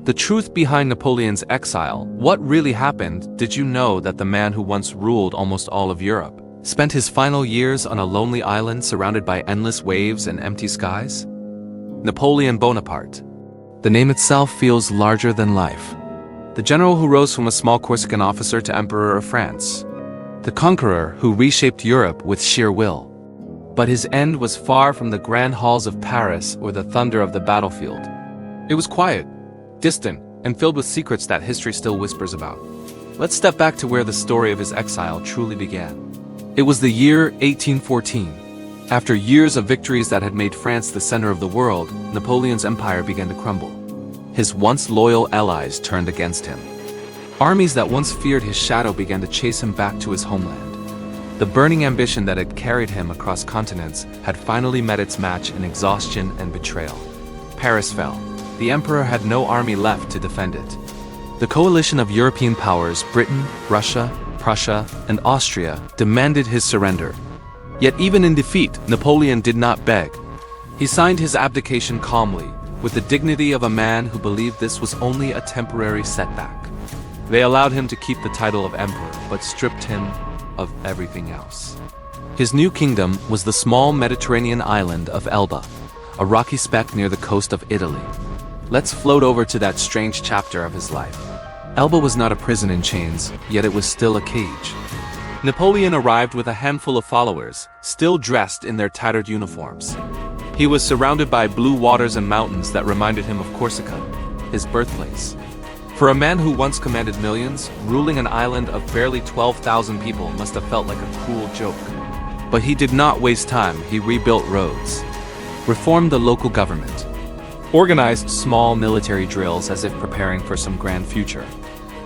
The truth behind Napoleon's exile. What really happened? Did you know that the man who once ruled almost all of Europe spent his final years on a lonely island surrounded by endless waves and empty skies? Napoleon Bonaparte. The name itself feels larger than life. The general who rose from a small Corsican officer to emperor of France. The conqueror who reshaped Europe with sheer will. But his end was far from the grand halls of Paris or the thunder of the battlefield. It was quiet, distant, and filled with secrets that history still whispers about. Let's step back to where the story of his exile truly began. It was the year 1814. After years of victories that had made France the center of the world, Napoleon's empire began to crumble. His once loyal allies turned against him. Armies that once feared his shadow began to chase him back to his homeland. The burning ambition that had carried him across continents had finally met its match in exhaustion and betrayal. Paris fell. The emperor had no army left to defend it. The coalition of European powers, Britain, Russia, Prussia, and Austria, demanded his surrender. Yet even in defeat, Napoleon did not beg. He signed his abdication calmly, with the dignity of a man who believed this was only a temporary setback. They allowed him to keep the title of emperor, but stripped him of everything else. His new kingdom was the small Mediterranean island of Elba, a rocky speck near the coast of Italy. Let's float over to that strange chapter of his life. Elba was not a prison in chains, yet it was still a cage. Napoleon arrived with a handful of followers, still dressed in their tattered uniforms. He was surrounded by blue waters and mountains that reminded him of Corsica, his birthplace. For a man who once commanded millions, ruling an island of barely 12,000 people must have felt like a cruel joke. But he did not waste time. He rebuilt roads, reformed the local government, organized small military drills as if preparing for some grand future.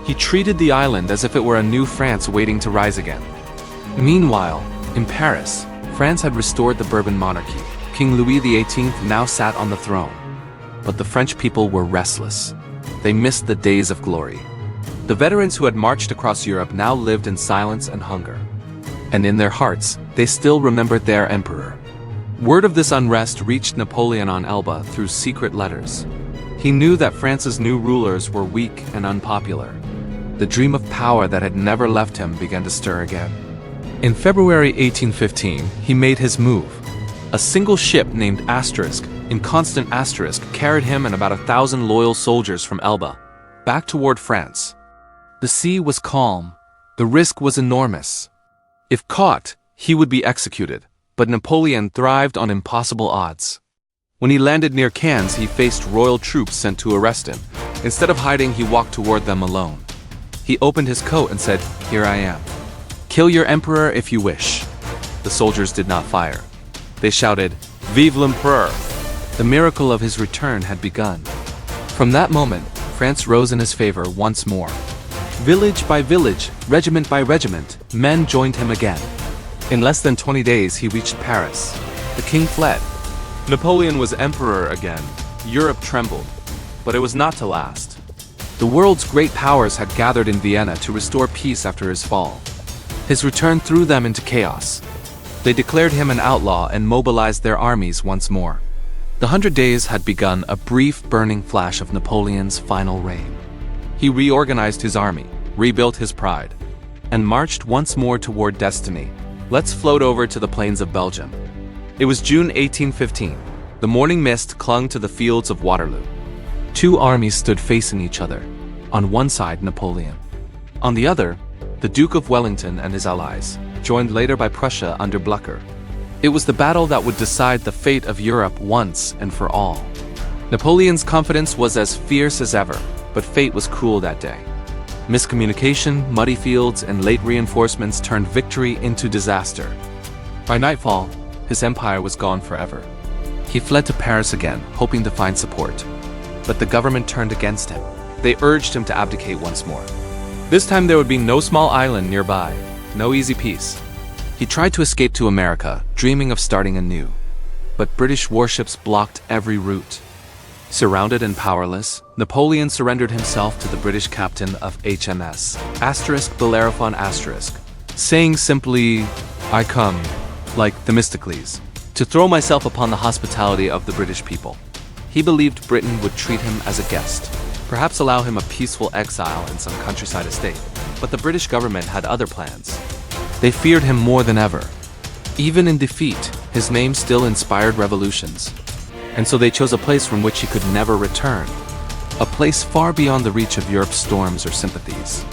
He treated the island as if it were a new France waiting to rise again. Meanwhile, in Paris, France had restored the Bourbon monarchy. King Louis XVIII now sat on the throne. But the French people were restless. They missed the days of glory. The veterans who had marched across Europe now lived in silence and hunger. And in their hearts, they still remembered their emperor. Word of this unrest reached Napoleon on Elba through secret letters. He knew that France's new rulers were weak and unpopular. The dream of power that had never left him began to stir again. In February 1815, he made his move. A single ship named Asterisk, in constant asterisk, carried him and about 1,000 loyal soldiers from Elba, back toward France. The sea was calm. The risk was enormous. If caught, he would be executed. But Napoleon thrived on impossible odds. When he landed near Cannes, he faced royal troops sent to arrest him. Instead of hiding, he walked toward them alone. He opened his coat and said, "Here I am. Kill your emperor if you wish." The soldiers did not fire. They shouted, "Vive l'empereur!" The miracle of his return had begun. From that moment, France rose in his favor once more. Village by village, regiment by regiment, men joined him again. In less than 20 days, he reached Paris. The king fled. Napoleon was emperor again. Europe trembled. But it was not to last. The world's great powers had gathered in Vienna to restore peace after his fall. His return threw them into chaos. They declared him an outlaw and mobilized their armies once more. The 100 Days had begun, a brief burning flash of Napoleon's final reign. He reorganized his army, rebuilt his pride, and marched once more toward destiny. Let's float over to the plains of Belgium. It was June 1815. The morning mist clung to the fields of Waterloo. Two armies stood facing each other. On one side, Napoleon. On the other, the Duke of Wellington and his allies, joined later by Prussia under Blücher. It was the battle that would decide the fate of Europe once and for all. Napoleon's confidence was as fierce as ever, but fate was cruel that day. Miscommunication, muddy fields, and late reinforcements turned victory into disaster. By nightfall, his empire was gone forever. He fled to Paris again, hoping to find support. But the government turned against him. They urged him to abdicate once more. This time there would be no small island nearby, no easy peace. He tried to escape to America, dreaming of starting anew. But British warships blocked every route. Surrounded and powerless, Napoleon surrendered himself to the British captain of HMS Bellerophon Asterisk, saying simply, "I come, like Themistocles, to throw myself upon the hospitality of the British people." He believed Britain would treat him as a guest. perhaps allow him a peaceful exile in some countryside estate. But the British government had other plans. They feared him more than ever. Even in defeat, his name still inspired revolutions. And so they chose a place from which he could never return. A place far beyond the reach of Europe's storms or sympathies.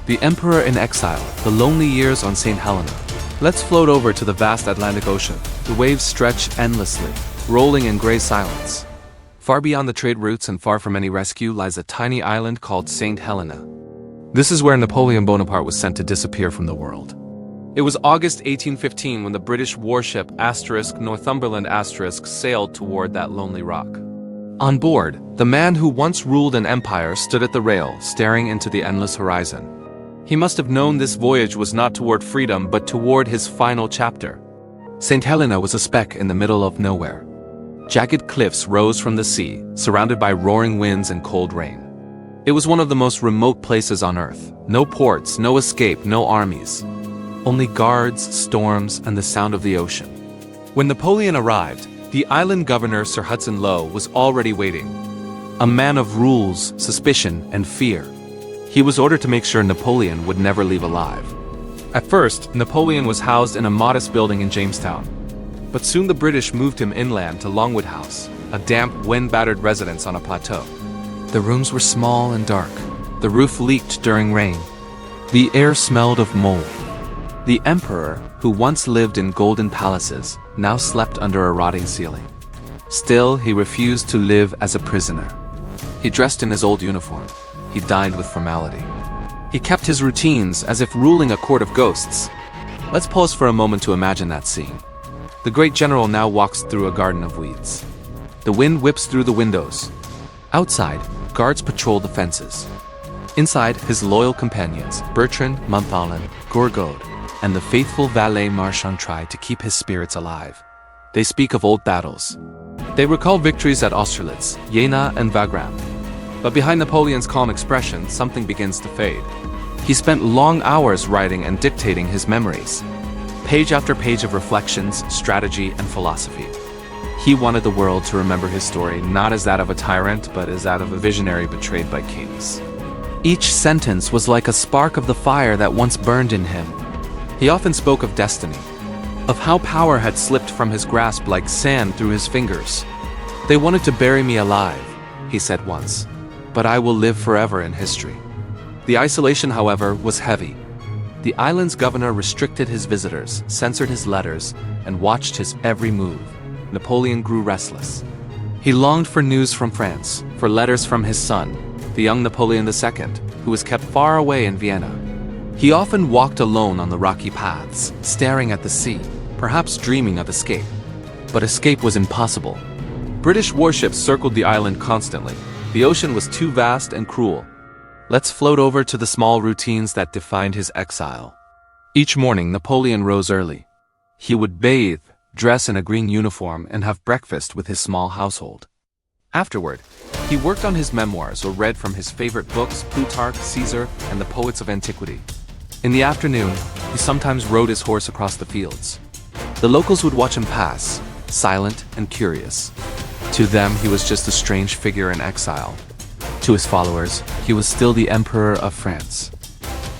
The Emperor in Exile, the lonely years on St. Helena. Let's float over to the vast Atlantic Ocean. The waves stretch endlessly, rolling in gray silence. Far beyond the trade routes and far from any rescue lies a tiny island called St. Helena. This is where Napoleon Bonaparte was sent to disappear from the world. It was August 1815 when the British warship Northumberland sailed toward that lonely rock. On board, the man who once ruled an empire stood at the rail, staring into the endless horizon. He must have known this voyage was not toward freedom but toward his final chapter. St. Helena was a speck in the middle of nowhere. Jagged cliffs rose from the sea, surrounded by roaring winds and cold rain. It was one of the most remote places on Earth. No ports, no escape, no armies. Only guards, storms, and the sound of the ocean. When Napoleon arrived, the island governor, Sir Hudson Lowe, was already waiting. A man of rules, suspicion, and fear. He was ordered to make sure Napoleon would never leave alive. At first, Napoleon was housed in a modest building in Jamestown. But soon the British moved him inland to Longwood House, a damp, wind-battered residence on a plateau. The rooms were small and dark. The roof leaked during rain. The air smelled of mold. The emperor, who once lived in golden palaces, now slept under a rotting ceiling. Still, he refused to live as a prisoner. He dressed in his old uniform. He dined with formality. He kept his routines as if ruling a court of ghosts. Let's pause for a moment to imagine that scene. The great general now walks through a garden of weeds. The wind whips through the windows. Outside, guards patrol the fences. Inside, his loyal companions, Bertrand, Montholon, Gourgaud, and the faithful valet Marchand try to keep his spirits alive. They speak of old battles. They recall victories at Austerlitz, Jena, and Wagram. But behind Napoleon's calm expression, something begins to fade. He spent long hours writing and dictating his memories. Page after page of reflections, strategy, and philosophy. He wanted the world to remember his story not as that of a tyrant, but as that of a visionary betrayed by kings. Each sentence was like a spark of the fire that once burned in him. He often spoke of destiny, of how power had slipped from his grasp like sand through his fingers. "They wanted to bury me alive," he said once, "but I will live forever in history." The isolation, however, was heavy. The island's governor restricted his visitors, censored his letters, and watched his every move. Napoleon grew restless. He longed for news from France, for letters from his son, the young Napoleon II, who was kept far away in Vienna. He often walked alone on the rocky paths, staring at the sea, perhaps dreaming of escape. But escape was impossible. British warships circled the island constantly. The ocean was too vast and cruel. Let's float over to the small routines that defined his exile. Each morning, Napoleon rose early. He would bathe, dress in a green uniform, and have breakfast with his small household. Afterward, he worked on his memoirs or read from his favorite books, Plutarch, Caesar, and the poets of antiquity. In the afternoon, he sometimes rode his horse across the fields. The locals would watch him pass, silent and curious. To them, he was just a strange figure in exile. To his followers, he was still the Emperor of France.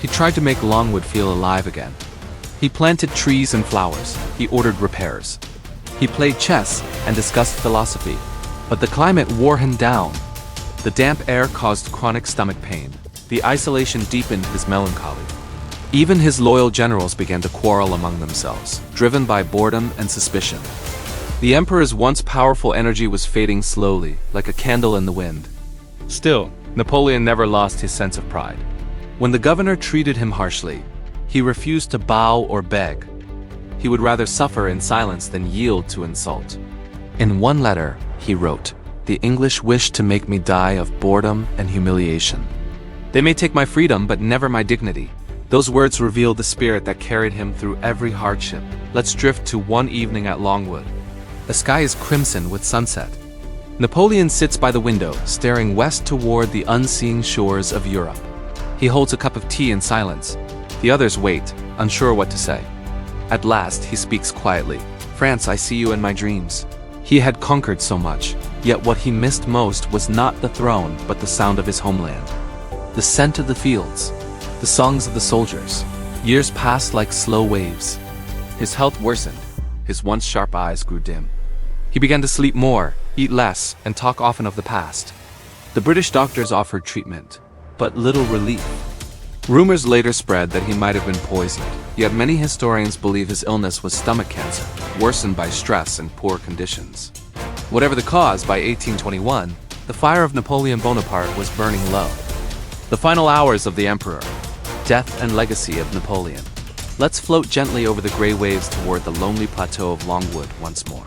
He tried to make Longwood feel alive again. He planted trees and flowers. He ordered repairs. He played chess and discussed philosophy. But the climate wore him down. The damp air caused chronic stomach pain. The isolation deepened his melancholy. Even his loyal generals began to quarrel among themselves, driven by boredom and suspicion. The emperor's once powerful energy was fading slowly, like a candle in the wind. Still, Napoleon never lost his sense of pride. When the governor treated him harshly, he refused to bow or beg. He would rather suffer in silence than yield to insult. In one letter, he wrote, "The English wish to make me die of boredom and humiliation. They may take my freedom, but never my dignity." Those words reveal the spirit that carried him through every hardship. Let's drift to one evening at Longwood. The sky is crimson with sunset. Napoleon sits by the window, staring west toward the unseen shores of Europe. He holds a cup of tea in silence. The others wait, unsure what to say. At last, he speaks quietly. "France, I see you in my dreams." He had conquered so much, Yet what he missed most was not the throne, but the sound of his homeland. The scent of the fields, the songs of the soldiers. Years passed like slow waves. His health worsened. His once sharp eyes grew dim. He began to sleep more, eat less, and talk often of the past. The British doctors offered treatment, but little relief. Rumors later spread that he might have been poisoned, yet many historians believe his illness was stomach cancer, worsened by stress and poor conditions. Whatever the cause, by 1821, the fire of Napoleon Bonaparte was burning low. The final hours of the emperor. Death and legacy of Napoleon. Let's float gently over the gray waves toward the lonely plateau of Longwood once more.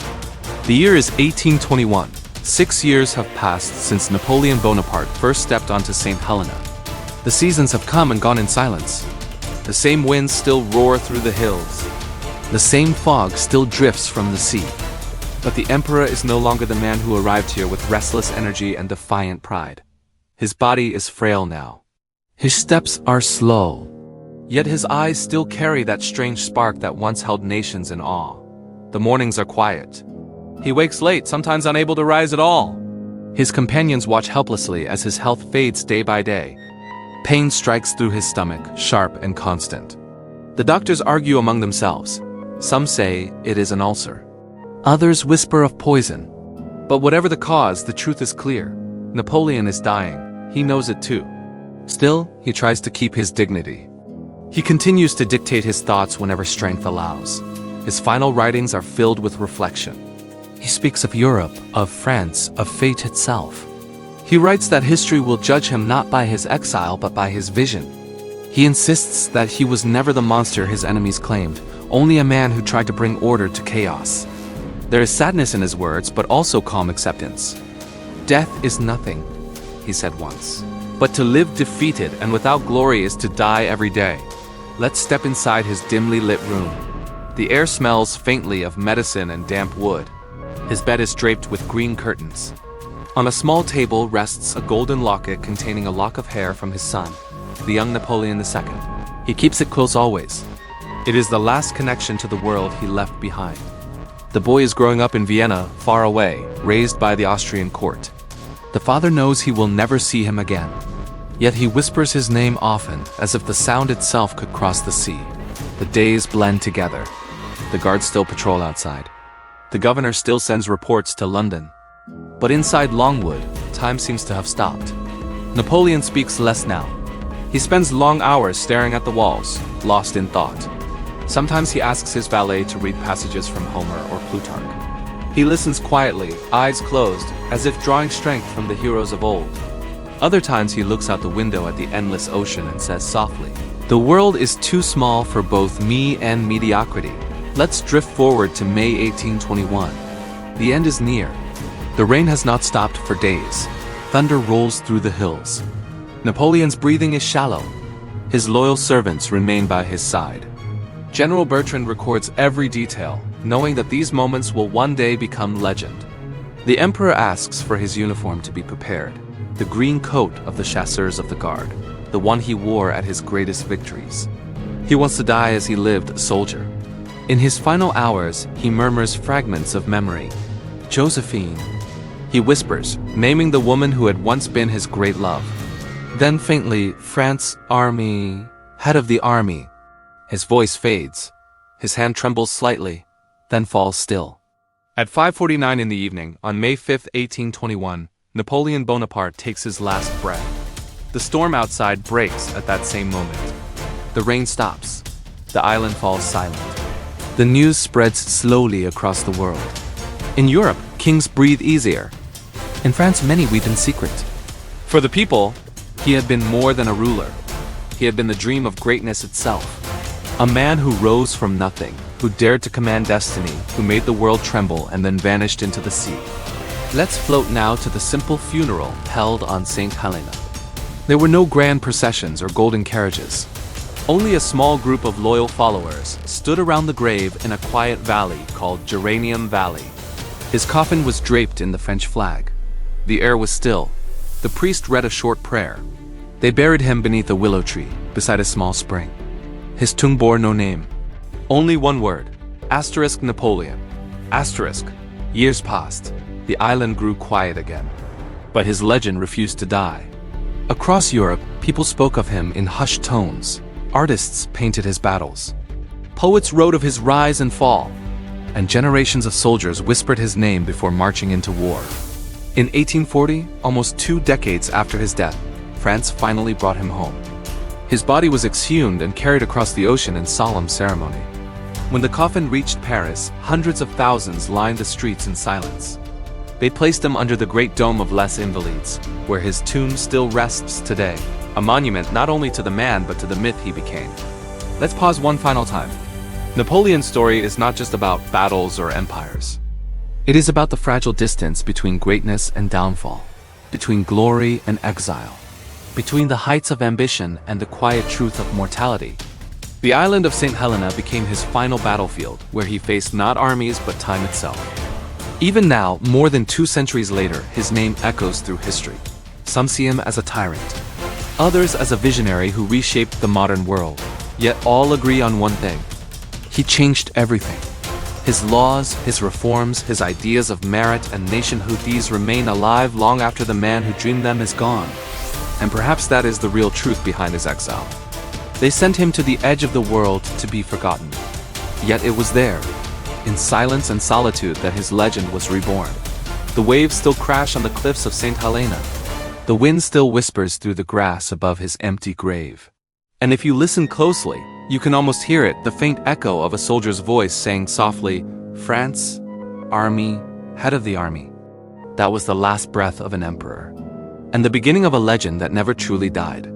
The year is 1821. 6 years have passed since Napoleon Bonaparte first stepped onto St. Helena. The seasons have come and gone in silence. The same winds still roar through the hills. The same fog still drifts from the sea. But the emperor is no longer the man who arrived here with restless energy and defiant pride. His body is frail now. His steps are slow. Yet his eyes still carry that strange spark that once held nations in awe. The mornings are quiet. He wakes late, sometimes unable to rise at all. His companions watch helplessly as his health fades day by day. Pain strikes through his stomach, sharp and constant. The doctors argue among themselves. Some say it is an ulcer. Others whisper of poison. But whatever the cause, the truth is clear. Napoleon is dying. He knows it too. Still, he tries to keep his dignity. He continues to dictate his thoughts whenever strength allows. His final writings are filled with reflection. He speaks of Europe, of France, of fate itself. He writes that history will judge him not by his exile but by his vision. He insists that he was never the monster his enemies claimed, only a man who tried to bring order to chaos. There is sadness in his words, but also calm acceptance. Death is nothing, he said once. But to live defeated and without glory is to die every day. Let's step inside his dimly lit room. The air smells faintly of medicine and damp wood. His bed is draped with green curtains. On a small table rests a golden locket containing a lock of hair from his son, the young Napoleon II. He keeps it close always. It is the last connection to the world he left behind. The boy is growing up in Vienna, far away, raised by the Austrian court. The father knows he will never see him again. Yet he whispers his name often, as if the sound itself could cross the sea. The days blend together. The guards still patrol outside. The governor still sends reports to London. But inside Longwood, time seems to have stopped. Napoleon speaks less now. He spends long hours staring at the walls, lost in thought. Sometimes he asks his valet to read passages from Homer or Plutarch. He listens quietly, eyes closed, as if drawing strength from the heroes of old. Other times he looks out the window at the endless ocean and says softly, "The world is too small for both me and mediocrity. Let's drift forward to May 1821. The end is near. The rain has not stopped for days. Thunder rolls through the hills. Napoleon's breathing is shallow. His loyal servants remain by his side." General Bertrand records every detail, knowing that these moments will one day become legend. The emperor asks for his uniform to be prepared, the green coat of the chasseurs of the guard, the one he wore at his greatest victories. He wants to die as he lived, a soldier. In his final hours, he murmurs fragments of memory. Josephine. He whispers, naming the woman who had once been his great love. Then faintly, France, army, head of the army. His voice fades. His hand trembles slightly, then falls still. At 5:49 in the evening, on May 5, 1821, Napoleon Bonaparte takes his last breath. The storm outside breaks at that same moment. The rain stops. The island falls silent. The news spreads slowly across the world. In Europe, kings breathe easier. In France, many weep in secret. For the people, he had been more than a ruler. He had been the dream of greatness itself. A man who rose from nothing, who dared to command destiny, who made the world tremble and then vanished into the sea. Let's float now to the simple funeral held on St. Helena. There were no grand processions or golden carriages. Only a small group of loyal followers stood around the grave in a quiet valley called Geranium Valley. His coffin was draped in the French flag. The air was still. The priest read a short prayer. They buried him beneath a willow tree, beside a small spring. His tomb bore no name. Only one word, *Napoleon. *. Years passed. the island grew quiet again. But his legend refused to die. Across Europe, people spoke of him in hushed tones. Artists painted his battles. Poets wrote of his rise and fall. And generations of soldiers whispered his name before marching into war. In 1840, almost 2 decades after his death, France finally brought him home. His body was exhumed and carried across the ocean in solemn ceremony. When the coffin reached Paris, hundreds of thousands lined the streets in silence. They placed him under the Great Dome of Les Invalides, where his tomb still rests today, a monument not only to the man but to the myth he became. Let's pause one final time. Napoleon's story is not just about battles or empires. It is about the fragile distance between greatness and downfall, between glory and exile, between the heights of ambition and the quiet truth of mortality. The island of St. Helena became his final battlefield, where he faced not armies but time itself. Even now, more than 2 centuries later, his name echoes through history. Some see him as a tyrant, others as a visionary who reshaped the modern world. Yet all agree on one thing: he changed everything. His laws, his reforms, his ideas of merit and nationhood, these remain alive long after the man who dreamed them is gone. And perhaps that is the real truth behind his exile. They sent him to the edge of the world to be forgotten. Yet it was there, in silence and solitude, that his legend was reborn. The waves still crash on the cliffs of St. Helena. The wind still whispers through the grass above his empty grave. And if you listen closely, you can almost hear it, the faint echo of a soldier's voice saying softly, "France, army, head of the army." That was the last breath of an emperor, and the beginning of a legend that never truly died.